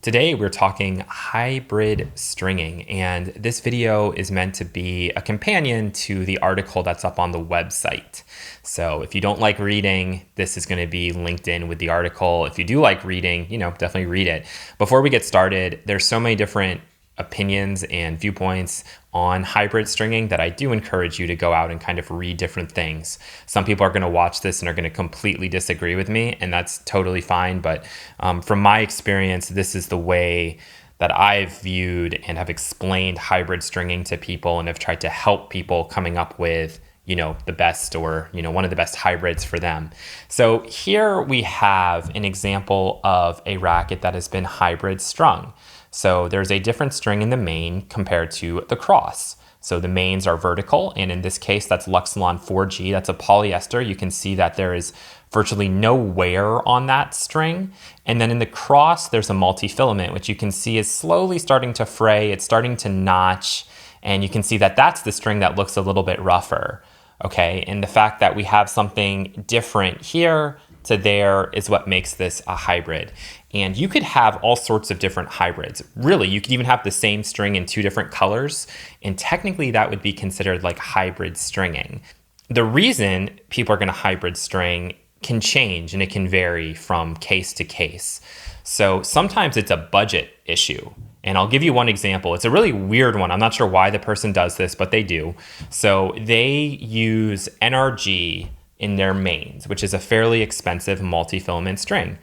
Today we're talking hybrid stringing, and this video is meant to be a companion to the article that's up on the website. So if you don't like reading, this is going to be linked in with the article. If you do like reading, definitely read it. Before we get started, there's so many different opinions and viewpoints on hybrid stringing that I do encourage you to go out and kind of read different things. Some people are going to watch this and are going to completely disagree with me, and that's totally fine. But from my experience, this is the way that I've viewed and have explained hybrid stringing to people and have tried to help people coming up with the best or, one of the best hybrids for them. So here we have an example of a racket that has been hybrid strung. So there's a different string in the main compared to the cross. So the mains are vertical, and in this case, that's Luxilon 4G. That's a polyester. You can see that there is virtually no wear on that string. And then in the cross, there's a multifilament, which you can see is slowly starting to fray. It's starting to notch, and you can see that that's the string that looks a little bit rougher. Okay, and the fact that we have something different here to there is what makes this a hybrid. And you could have all sorts of different hybrids. Really, you could even have the same string in two different colors, and technically that would be considered like hybrid stringing. The reason people are going to hybrid string can change, and it can vary from case to case. So sometimes it's a budget issue. And I'll give you one example. It's a really weird one. I'm not sure why the person does this, but they do. So they use NRG in their mains, which is a fairly expensive multifilament string.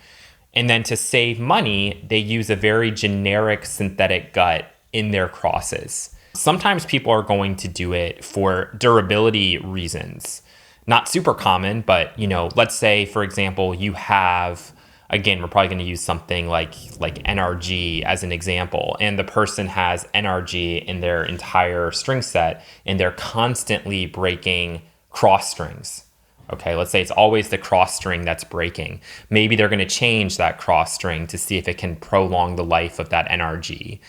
And then to save money, they use a very generic synthetic gut in their crosses. Sometimes people are going to do it for durability reasons. Not super common, but let's say, for example, you have, again, we're probably going to use something like NRG as an example, and the person has NRG in their entire string set, and they're constantly breaking cross strings. Okay, let's say it's always the cross string that's breaking. Maybe they're going to change that cross string to see if it can prolong the life of that NRG.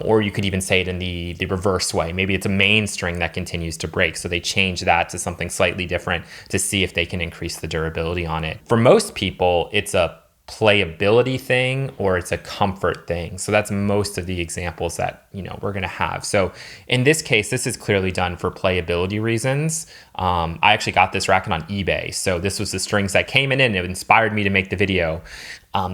Or you could even say it in the reverse way. Maybe it's a main string that continues to break, so they change that to something slightly different to see if they can increase the durability on it. For most people, it's a playability thing or it's a comfort thing. So that's most of the examples that we're going to have. So in this case, this is clearly done for playability reasons. I actually got this racket on eBay. So this was the strings that came in and it inspired me to make the video.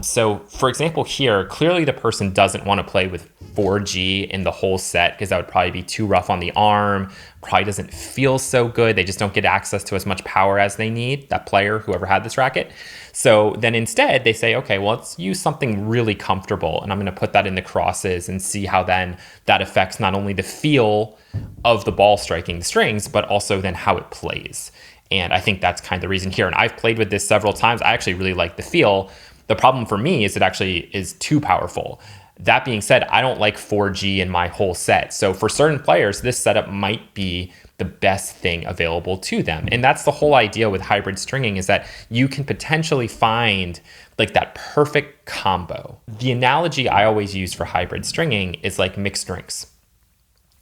So for example here, clearly the person doesn't want to play with 4G in the whole set because that would probably be too rough on the arm, probably doesn't feel so good. They just don't get access to as much power as they need, that player, whoever had this racket. So then instead they say, okay, well, let's use something really comfortable. And I'm going to put that in the crosses and see how then that affects not only the feel of the ball striking the strings, but also then how it plays. And I think that's kind of the reason here. And I've played with this several times. I actually really like the feel. The problem for me is it actually is too powerful. That being said, I don't like 4G in my whole set. So for certain players, this setup might be the best thing available to them. And that's the whole idea with hybrid stringing, is that you can potentially find like that perfect combo. The analogy I always use for hybrid stringing is like mixed drinks.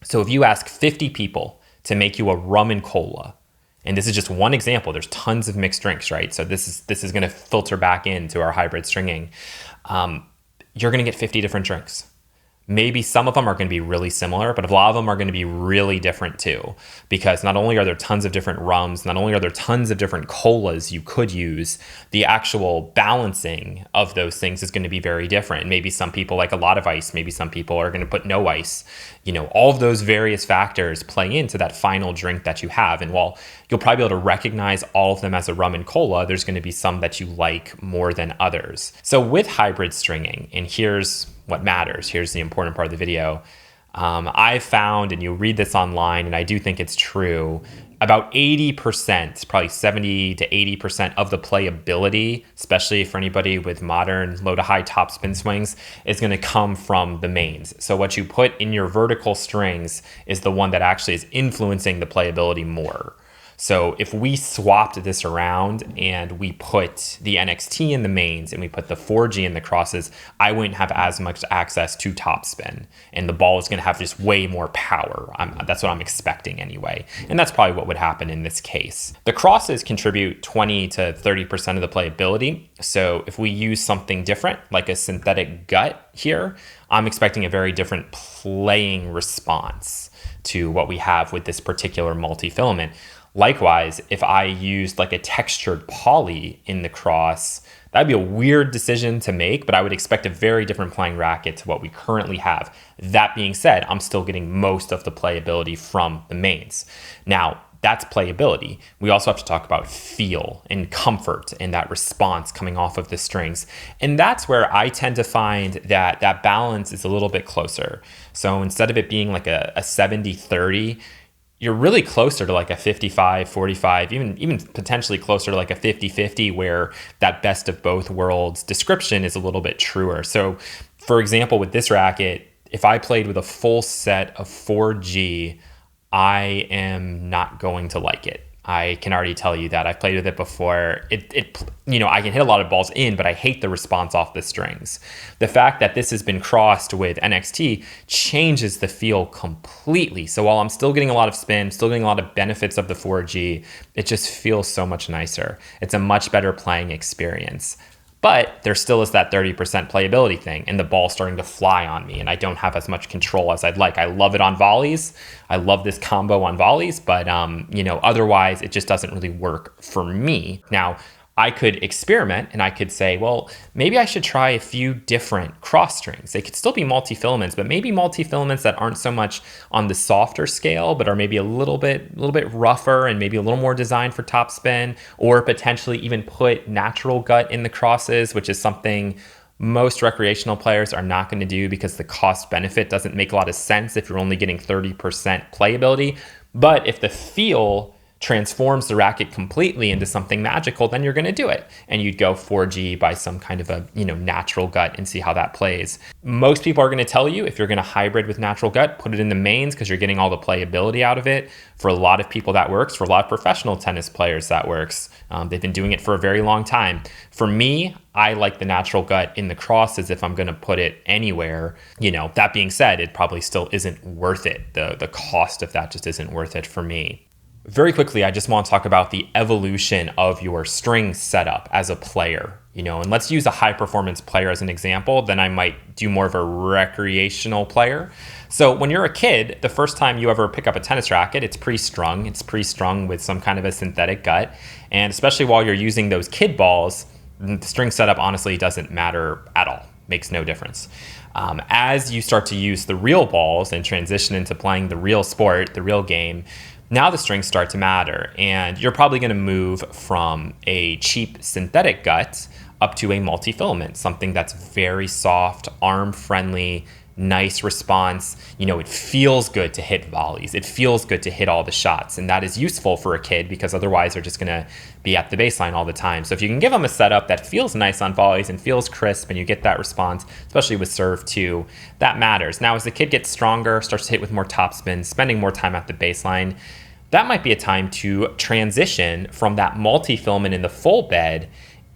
So if you ask 50 people to make you a rum and cola, and this is just one example, there's tons of mixed drinks, right? So this is going to filter back into our hybrid stringing. You're going to get 50 different drinks. Maybe some of them are going to be really similar, but a lot of them are going to be really different too, because not only are there tons of different rums, not only are there tons of different colas you could use, the actual balancing of those things is going to be very different. Maybe some people like a lot of ice, maybe some people are going to put no ice. All of those various factors play into that final drink that you have. And while you'll probably be able to recognize all of them as a rum and cola, there's going to be some that you like more than others. So with hybrid stringing, and here's what matters, here's the important part of the video, I've found, and you'll read this online, and I do think it's true, about 80%, probably 70 to 80% of the playability, especially for anybody with modern low to high topspin swings, is going to come from the mains. So what you put in your vertical strings is the one that actually is influencing the playability more. So if we swapped this around and we put the NXT in the mains and we put the 4G in the crosses, I wouldn't have as much access to topspin, and the ball is going to have just way more power. That's what I'm expecting anyway, and that's probably what would happen in this case. The crosses contribute 20 to 30% of the playability, so if we use something different, like a synthetic gut here, I'm expecting a very different playing response to what we have with this particular multifilament. Likewise, if I used like a textured poly in the cross, that'd be a weird decision to make, but I would expect a very different playing racket to what we currently have. That being said, I'm still getting most of the playability from the mains. Now, that's playability. We also have to talk about feel and comfort and that response coming off of the strings. And that's where I tend to find that that balance is a little bit closer. So instead of it being like a 70-30, you're really closer to like a 55-45, even potentially closer to like a 50-50, where that best of both worlds description is a little bit truer. So for example, with this racket, if I played with a full set of 4G, I am not going to like it. I can already tell you that. I've played with it before. I can hit a lot of balls in, but I hate the response off the strings. The fact that this has been crossed with NXT changes the feel completely. So while I'm still getting a lot of spin, still getting a lot of benefits of the 4G, it just feels so much nicer. It's a much better playing experience. But there still is that 30% playability thing, and the ball's starting to fly on me, and I don't have as much control as I'd like. I love it on volleys. I love this combo on volleys, but otherwise it just doesn't really work for me. Now, I could experiment and I could say, well, maybe I should try a few different cross strings. They could still be multifilaments, but maybe multifilaments that aren't so much on the softer scale, but are maybe a little bit rougher and maybe a little more designed for topspin, or potentially even put natural gut in the crosses, which is something most recreational players are not going to do because the cost benefit doesn't make a lot of sense if you're only getting 30% playability. But if the feel transforms the racket completely into something magical, then you're going to do it. And you'd go 4G by some kind of a natural gut and see how that plays. Most people are going to tell you, if you're going to hybrid with natural gut, put it in the mains because you're getting all the playability out of it. For a lot of people that works. For a lot of professional tennis players that works. They've been doing it for a very long time. For me, I like the natural gut in the crosses if I'm going to put it anywhere. That being said, it probably still isn't worth it. The cost of that just isn't worth it for me. Very quickly, I just want to talk about the evolution of your string setup as a player, and let's use a high performance player as an example. Then I might do more of a recreational player. So when you're a kid, the first time you ever pick up a tennis racket, it's pre-strung. It's pre-strung with some kind of a synthetic gut. And especially while you're using those kid balls, the string setup honestly doesn't matter at all. Makes no difference. As you start to use the real balls and transition into playing the real sport, the real game, now the strings start to matter, and you're probably going to move from a cheap synthetic gut up to a multifilament, something that's very soft, arm-friendly, nice response. It feels good to hit volleys. It feels good to hit all the shots, and that is useful for a kid because otherwise they're just going to be at the baseline all the time. So if you can give them a setup that feels nice on volleys and feels crisp and you get that response, especially with serve too, that matters. Now, as the kid gets stronger, starts to hit with more topspin, spending more time at the baseline, that might be a time to transition from that multifilament in the full bed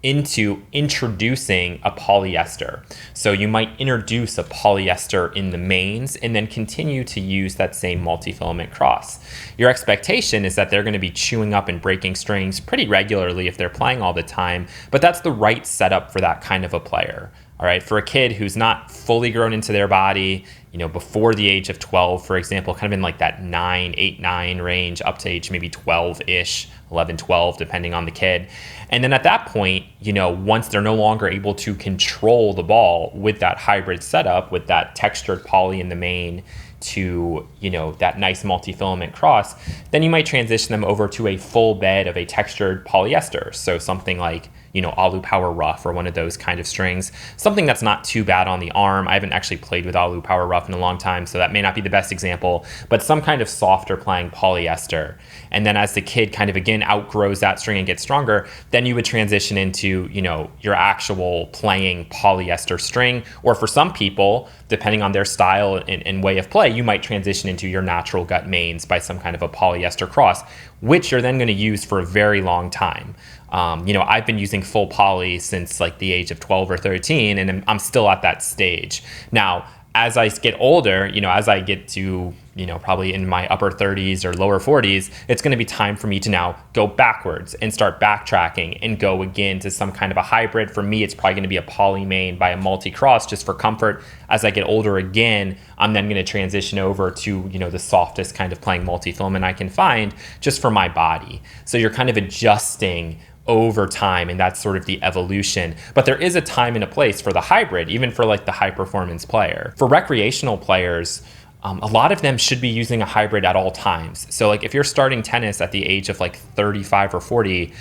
into introducing a polyester. So you might introduce a polyester in the mains and then continue to use that same multifilament cross. Your expectation is that they're going to be chewing up and breaking strings pretty regularly if they're playing all the time, but that's the right setup for that kind of a player. All right, for a kid who's not fully grown into their body, before the age of 12, for example, kind of in like that 8, 9 range up to age maybe 12-ish, 11, 12, depending on the kid. And then at that point, once they're no longer able to control the ball with that hybrid setup, with that textured poly in the main to, that nice multifilament cross, then you might transition them over to a full bed of a textured polyester. So something like, Alu Power Rough or one of those kind of strings, something that's not too bad on the arm. I haven't actually played with Alu Power Rough in a long time, so that may not be the best example, but some kind of softer playing polyester. And then as the kid kind of, again, outgrows that string and gets stronger, then you would transition into, your actual playing polyester string. Or for some people, depending on their style and way of play, you might transition into your natural gut mains by some kind of a polyester cross. which you're then going to use for a very long time. I've been using full poly since like the age of 12 or 13, and I'm still at that stage. Now, as I get older, as I get to, probably in my upper 30s or lower 40s, it's going to be time for me to now go backwards and start backtracking and go again to some kind of a hybrid. For me, it's probably going to be a poly main by a multi-cross just for comfort. As I get older again, I'm then going to transition over to, the softest kind of playing multifilament I can find just for my body. So you're kind of adjusting over time, and that's sort of the evolution. But there is a time and a place for the hybrid, even for like the high performance player. For recreational players, a lot of them should be using a hybrid at all times. So like if you're starting tennis at the age of like 35 or 40,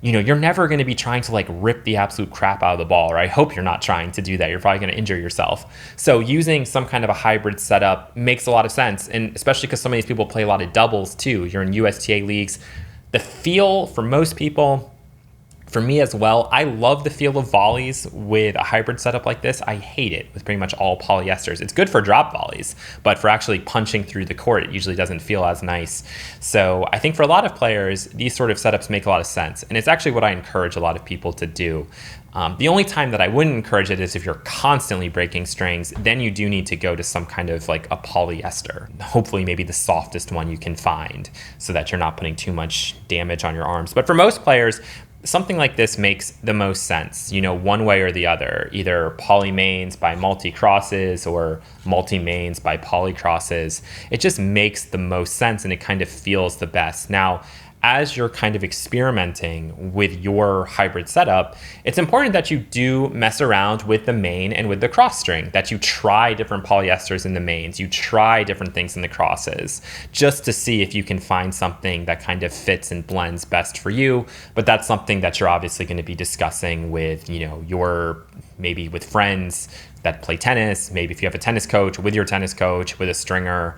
you're never going to be trying to like rip the absolute crap out of the ball, or I hope you're not trying to do that. You're probably going to injure yourself. So using some kind of a hybrid setup makes a lot of sense, and especially because some of these people play a lot of doubles too. You're in USTA leagues. The feel for most people, for me as well, I love the feel of volleys with a hybrid setup like this. I hate it with pretty much all polyesters. It's good for drop volleys, but for actually punching through the court, it usually doesn't feel as nice. So I think for a lot of players, these sort of setups make a lot of sense. And it's actually what I encourage a lot of people to do. The only time that I wouldn't encourage it is if you're constantly breaking strings, then you do need to go to some kind of like a polyester, hopefully maybe the softest one you can find so that you're not putting too much damage on your arms. But for most players, something like this makes the most sense, one way or the other, either poly mains by multi-crosses or multi-mains by polycrosses. It just makes the most sense and it kind of feels the best. Now, as you're kind of experimenting with your hybrid setup, it's important that you do mess around with the main and with the cross string, that you try different polyesters in the mains, you try different things in the crosses, just to see if you can find something that kind of fits and blends best for you. But that's something that you're obviously going to be discussing with, maybe with friends that play tennis, maybe if you have a tennis coach, with your tennis coach, with a stringer,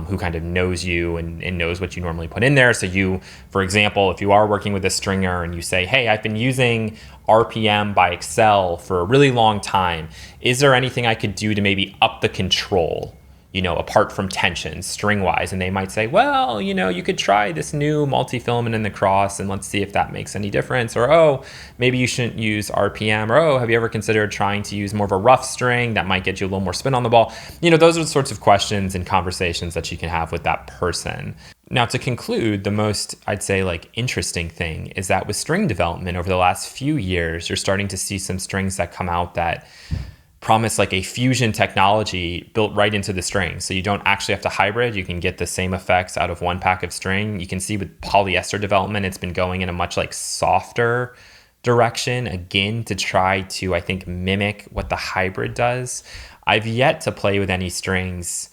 who kind of knows you and knows what you normally put in there. So you, for example, if you are working with a stringer and you say, hey, I've been using RPM by Excel for a really long time. Is there anything I could do to maybe up the control, apart from tension, string-wise? And they might say, well, you could try this new multifilament in the cross and let's see if that makes any difference. Or, oh, maybe you shouldn't use RPM. Or, oh, have you ever considered trying to use more of a rough string that might get you a little more spin on the ball? Those are the sorts of questions and conversations that you can have with that person. Now, to conclude, the most, I'd say, interesting thing is that with string development over the last few years, you're starting to see some strings that come out that promise like a fusion technology built right into the string. So you don't actually have to hybrid. You can get the same effects out of one pack of string. You can see with polyester development, it's been going in a much softer direction, again, to try to, I think, mimic what the hybrid does. I've yet to play with any strings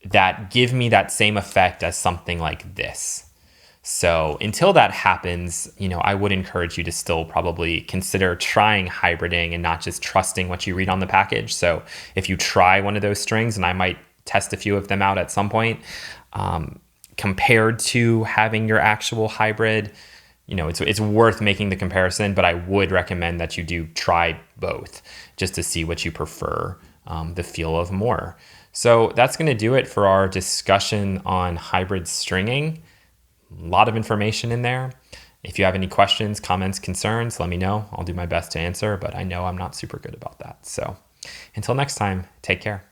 that give me that same effect as something like this. So until that happens, I would encourage you to still probably consider trying hybriding and not just trusting what you read on the package. So if you try one of those strings, and I might test a few of them out at some point, compared to having your actual hybrid, it's worth making the comparison, but I would recommend that you do try both just to see what you prefer, the feel of more. So that's going to do it for our discussion on hybrid stringing. A lot of information in there. If you have any questions, comments, concerns, let me know. I'll do my best to answer, but I know I'm not super good about that. So until next time, take care.